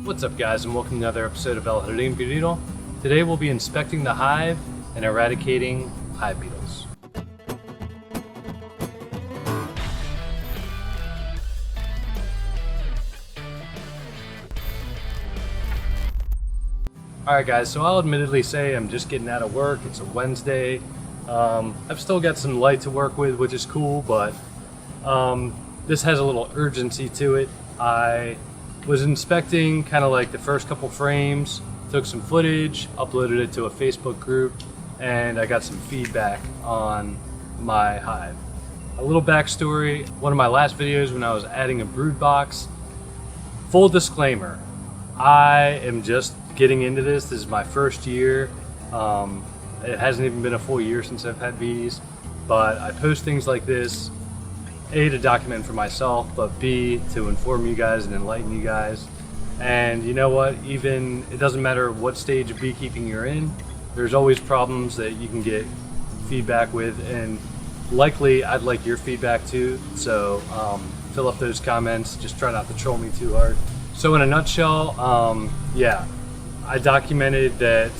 What's up guys, and welcome to another episode of Irradiating Beetle. Today we'll be inspecting the hive and eradicating hive beetles. Alright guys, so I'll admittedly say I'm just getting out of work. It's a Wednesday. I've still got some light to work with, which is cool, but this has a little urgency to it. I was inspecting kind of like the first couple frames, took some footage, uploaded it to a Facebook group, and I got some feedback on my hive. A little backstory, one of my last videos when I was adding a brood box, full disclaimer, I am just getting into this. This is my first year. It hasn't even been a full year since I've had bees, but I post things like this, A, to document for myself, but B, to inform you guys and enlighten you guys. And you know what, even it doesn't matter what stage of beekeeping you're in, there's always problems that you can get feedback with, and likely I'd like your feedback too, so fill up those comments, just try not to troll me too hard. So in a nutshell, yeah, I documented that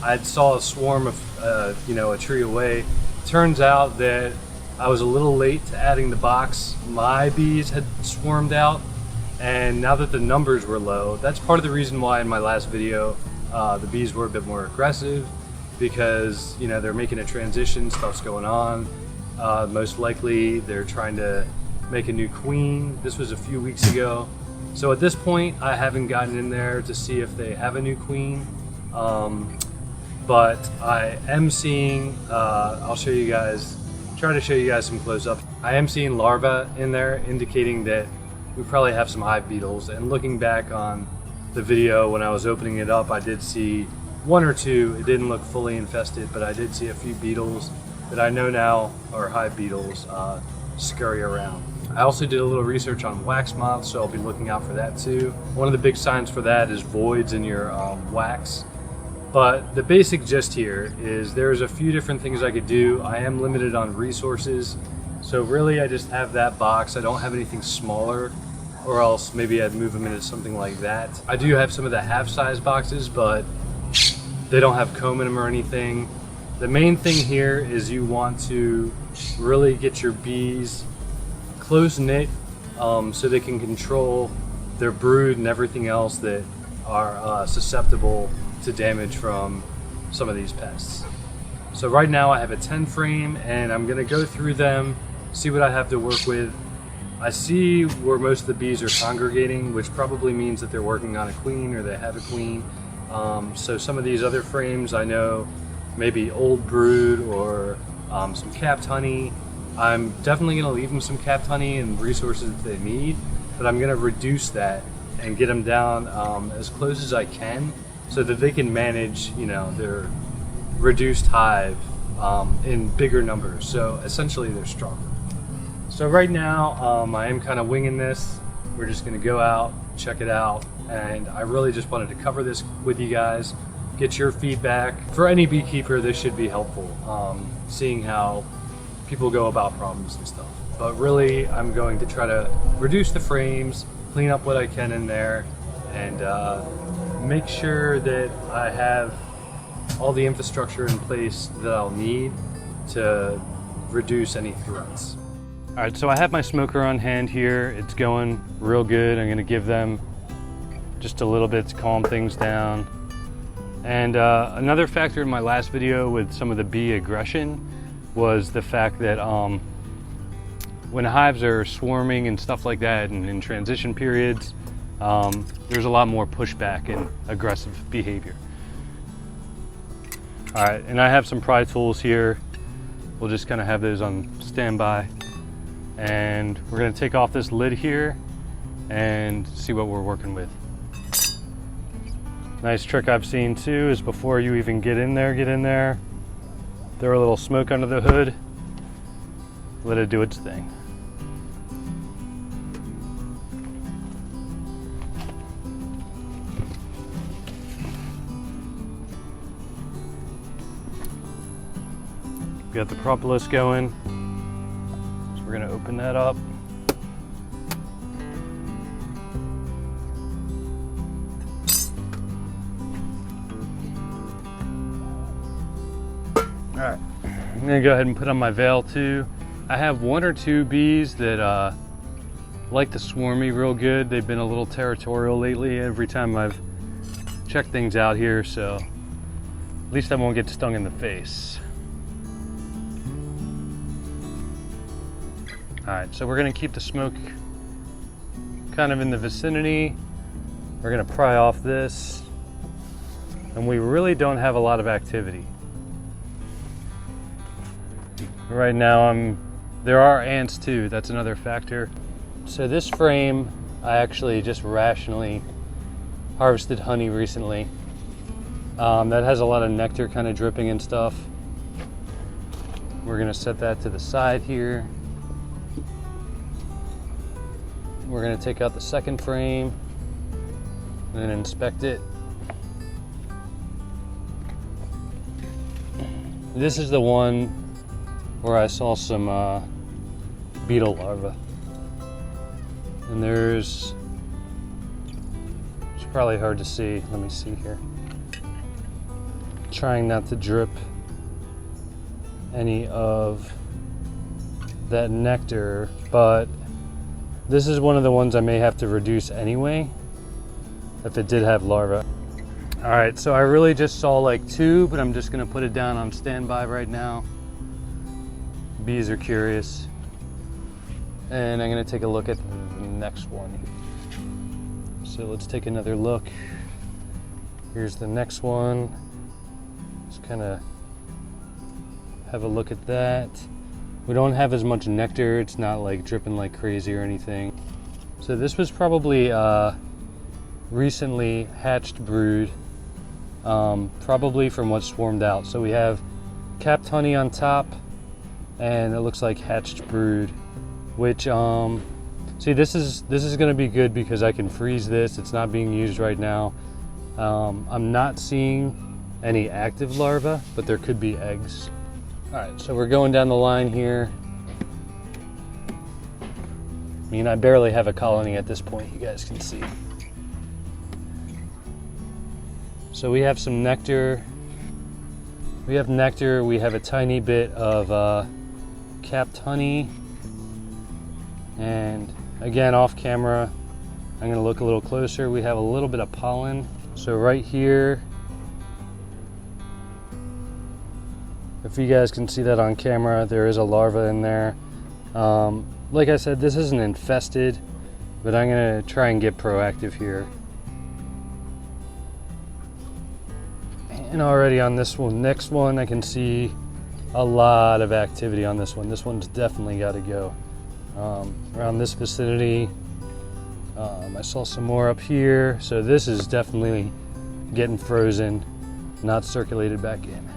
I saw a swarm of, a tree away. Turns out that I was a little late to adding the box. My bees had swarmed out, and now that the numbers were low, that's part of the reason why in my last video the bees were a bit more aggressive, because they're making a transition, stuff's going on. Most likely they're trying to make a new queen. This was a few weeks ago. So at this point I haven't gotten in there to see if they have a new queen. But I am seeing, I'll show you guys, try to show you guys some close-up. I am seeing larvae in there, indicating that we probably have some hive beetles. And looking back on the video when I was opening it up, I did see one or two. It didn't look fully infested, but I did see a few beetles that I know now are hive beetles scurry around. I also did a little research on wax moths, so I'll be looking out for that too. One of the big signs for that is voids in your wax. But the basic gist here is there's a few different things I could do. I am limited on resources, so really I just have that box. I don't have anything smaller, or else maybe I'd move them into something like that. I do have some of the half-size boxes, but they don't have comb in them or anything. The main thing here is you want to really get your bees close-knit so they can control their brood and everything else that are susceptible to damage from some of these pests. So right now I have a 10 frame and I'm gonna go through them, see what I have to work with. I see where most of the bees are congregating, which probably means that they're working on a queen or they have a queen. So some of these other frames I know maybe old brood or some capped honey. I'm definitely gonna leave them some capped honey and resources that they need, but I'm gonna reduce that and get them down as close as I can, so that they can manage, their reduced hive in bigger numbers. So essentially they're stronger. So right now I am kind of winging this. We're just gonna go out, check it out, and I really just wanted to cover this with you guys, get your feedback. For any beekeeper, this should be helpful, seeing how people go about problems and stuff. But really, I'm going to try to reduce the frames, clean up what I can in there, and make sure that I have all the infrastructure in place that I'll need to reduce any threats. All right, so I have my smoker on hand here. It's going real good. I'm gonna give them just a little bit to calm things down. And another factor in my last video with some of the bee aggression was the fact that when hives are swarming and stuff like that, and in transition periods, there's a lot more pushback and aggressive behavior. All right, and I have some pry tools here. We'll just kind of have those on standby. And we're gonna take off this lid here and see what we're working with. Nice trick I've seen too is before you even get in there, throw a little smoke under the hood, let it do its thing. We got the propolis going, so we're gonna open that up. right, I'm gonna go ahead and put on my veil too. I have one or two bees that like to swarm me real good. They've been a little territorial lately every time I've checked things out here, so at least I won't get stung in the face. All right, so we're gonna keep the smoke kind of in the vicinity. We're gonna pry off this, and we really don't have a lot of activity. Right now, there are ants too, that's another factor. So this frame, I actually just rationally harvested honey recently. That has a lot of nectar kind of dripping and stuff. We're gonna set that to the side here. We're gonna take out the second frame and then inspect it. This is the one where I saw some beetle larvae. And it's probably hard to see. Let me see here. Trying not to drip any of that nectar, but this is one of the ones I may have to reduce anyway if it did have larvae. All right, so I really just saw like two, but I'm just gonna put it down on standby right now. Bees are curious. And I'm gonna take a look at the next one. So let's take another look. Here's the next one. Just kind of have a look at that. We don't have as much nectar. It's not like dripping like crazy or anything. So this was probably recently hatched brood, probably from what swarmed out. So we have capped honey on top, and it looks like hatched brood, which see, this is going to be good because I can freeze this. It's not being used right now. I'm not seeing any active larvae, but there could be eggs. All right, so we're going down the line here. I mean, I barely have a colony at this point, you guys can see. So we have some nectar. We have nectar, we have a tiny bit of capped honey. And again, off camera, I'm gonna look a little closer. We have a little bit of pollen. So right here, if you guys can see that on camera, there is a larva in there. Like I said, this isn't infested, but I'm gonna try and get proactive here. And already on this one, next one, I can see a lot of activity on this one. This one's definitely gotta go. Around this vicinity, I saw some more up here. So this is definitely getting frozen, not circulated back in.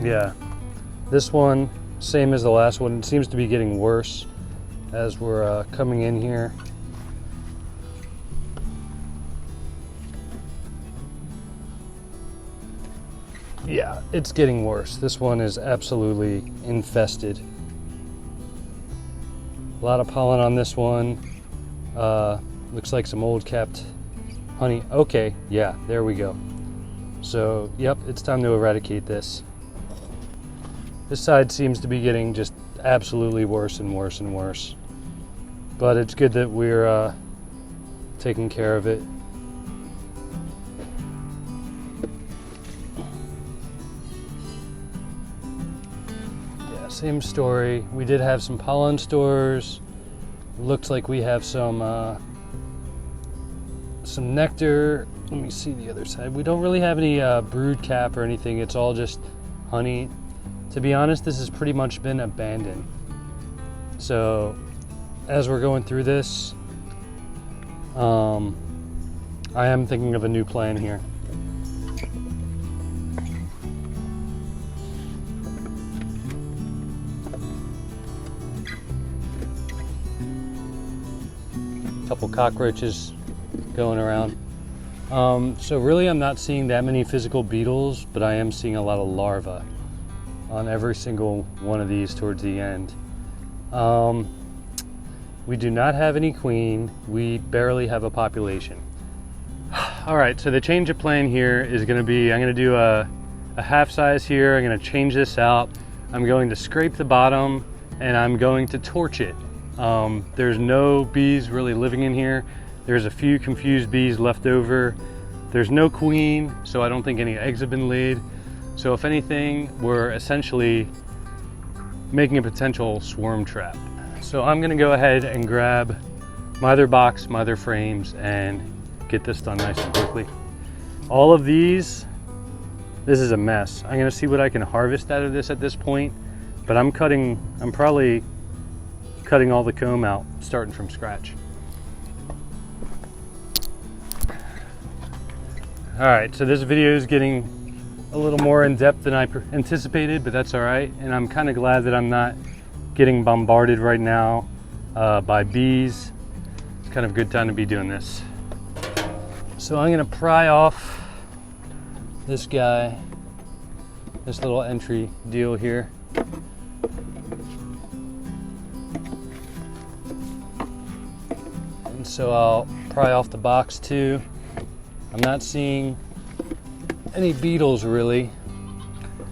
Yeah, this one, same as the last one, it seems to be getting worse as we're coming in here. Yeah, it's getting worse. This one is absolutely infested. A lot of pollen on this one. Looks like some old capped honey. Okay, yeah, there we go. So, yep, it's time to eradicate this. This side seems to be getting just absolutely worse and worse and worse. But it's good that we're taking care of it. Yeah, same story. We did have some pollen stores. Looks like we have some nectar. Let me see the other side. We don't really have any brood cap or anything. It's all just honey. To be honest, this has pretty much been abandoned. So as we're going through this, I am thinking of a new plan here. Couple cockroaches going around. So really I'm not seeing that many physical beetles, but I am seeing a lot of larvae on every single one of these towards the end. We do not have any queen. We barely have a population. All right, so the change of plan here is gonna be, I'm gonna do a half size here. I'm gonna change this out. I'm going to scrape the bottom and I'm going to torch it. There's no bees really living in here. There's a few confused bees left over. There's no queen, so I don't think any eggs have been laid. So if anything, we're essentially making a potential swarm trap. So I'm gonna go ahead and grab my other box, my other frames, and get this done nice and quickly. All of these, this is a mess. I'm gonna see what I can harvest out of this at this point, but I'm probably cutting all the comb out, starting from scratch. All right, so this video is getting a little more in depth than I anticipated, but that's all right. And I'm kind of glad that I'm not getting bombarded right now by bees. It's kind of a good time to be doing this. So I'm gonna pry off this guy, this little entry deal here. And so I'll pry off the box too. I'm not seeing any beetles really.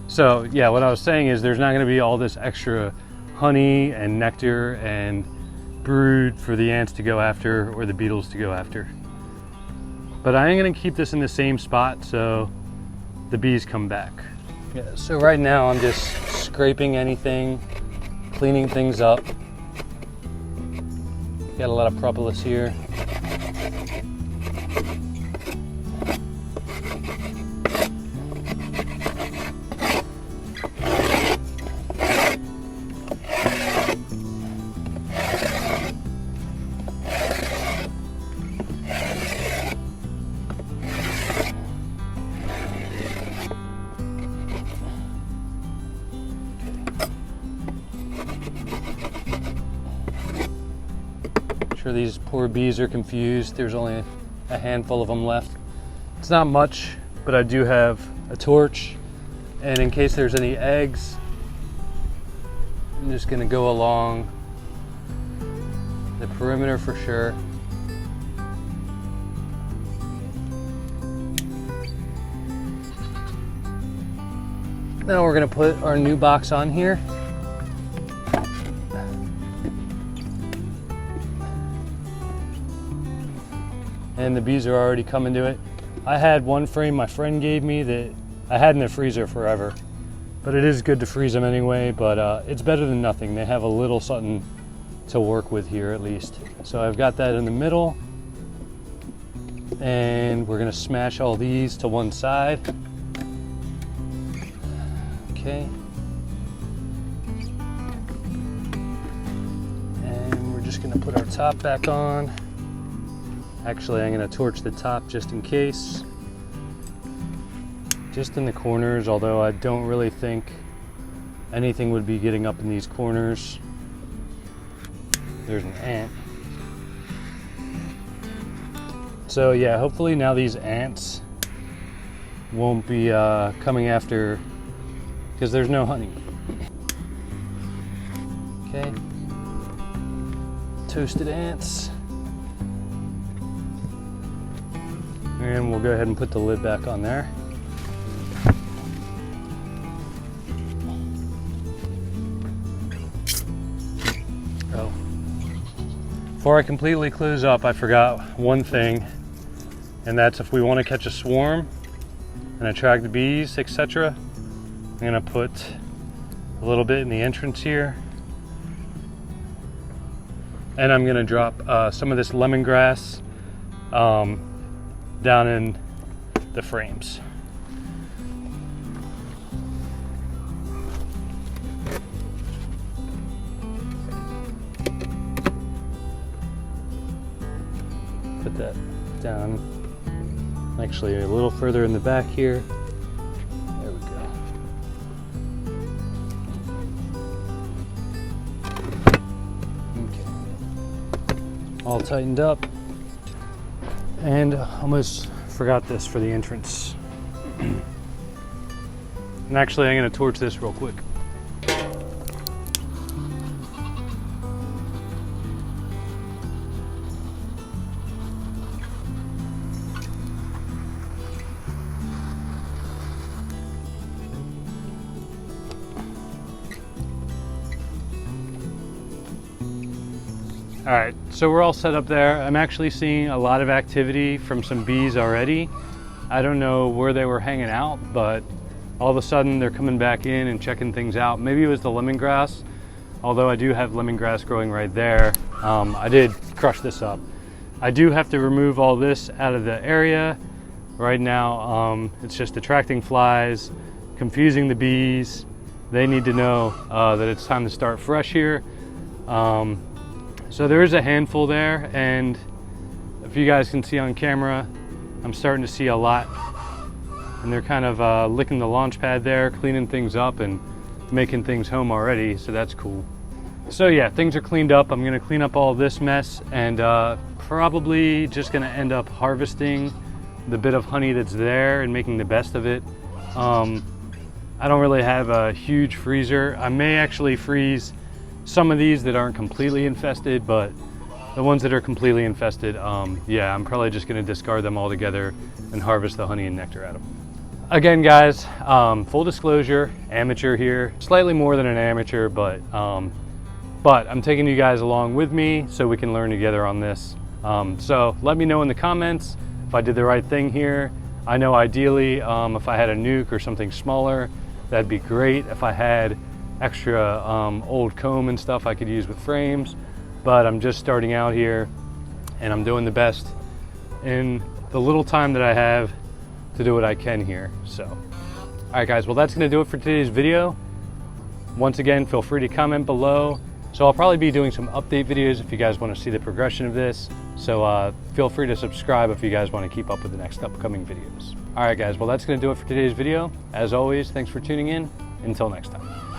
So yeah, what I was saying is there's not gonna be all this extra honey and nectar and brood for the ants to go after or the beetles to go after. But I am gonna keep this in the same spot so the bees come back. Yeah, so right now I'm just scraping anything, cleaning things up. Got a lot of propolis here. Sure, these poor bees are confused. There's only a handful of them left. It's not much, but I do have a torch. And in case there's any eggs, I'm just gonna go along the perimeter for sure. Now we're gonna put our new box on here. And the bees are already coming to it. I had one frame my friend gave me that I had in the freezer forever, but it is good to freeze them anyway, but it's better than nothing. They have a little something to work with here at least. So I've got that in the middle, and we're gonna smash all these to one side. Okay. And we're just gonna put our top back on. Actually, I'm gonna torch the top just in case. Just in the corners, although I don't really think anything would be getting up in these corners. There's an ant. So yeah, hopefully now these ants won't be coming after, because there's no honey. Okay. Toasted ants. And we'll go ahead and put the lid back on there. Oh. Before I completely close up, I forgot one thing, and that's if we want to catch a swarm and attract the bees, etc. I'm gonna put a little bit in the entrance here. And I'm gonna drop some of this lemongrass down in the frames. Put that down, actually a little further in the back here. There we go. Okay. All tightened up. And almost forgot this for the entrance. And actually, I'm gonna torch this real quick. All right, so we're all set up there. I'm actually seeing a lot of activity from some bees already. I don't know where they were hanging out, but all of a sudden they're coming back in and checking things out. Maybe it was the lemongrass, although I do have lemongrass growing right there. I did crush this up. I do have to remove all this out of the area. Right now, it's just attracting flies, confusing the bees. They need to know that it's time to start fresh here. So there is a handful there, and if you guys can see on camera, I'm starting to see a lot. And they're kind of licking the launch pad there, cleaning things up and making things home already, so that's cool. So yeah, things are cleaned up. I'm gonna clean up all this mess and probably just gonna end up harvesting the bit of honey that's there and making the best of it. I don't really have a huge freezer. I may actually freeze some of these that aren't completely infested, but the ones that are completely infested, yeah, I'm probably just gonna discard them all together and harvest the honey and nectar out of them. Again, guys, full disclosure, amateur here, slightly more than an amateur, but I'm taking you guys along with me so we can learn together on this. So let me know in the comments if I did the right thing here. I know ideally, if I had a nuke or something smaller, that'd be great. If I had extra old comb and stuff I could use with frames, but I'm just starting out here and I'm doing the best in the little time that I have to do what I can here. So, all right guys, well that's gonna do it for today's video. Once again, feel free to comment below. So I'll probably be doing some update videos if you guys want to see the progression of this. So feel free to subscribe if you guys want to keep up with the next upcoming videos. All right guys, well that's gonna do it for today's video. As always, thanks for tuning in. Until next time.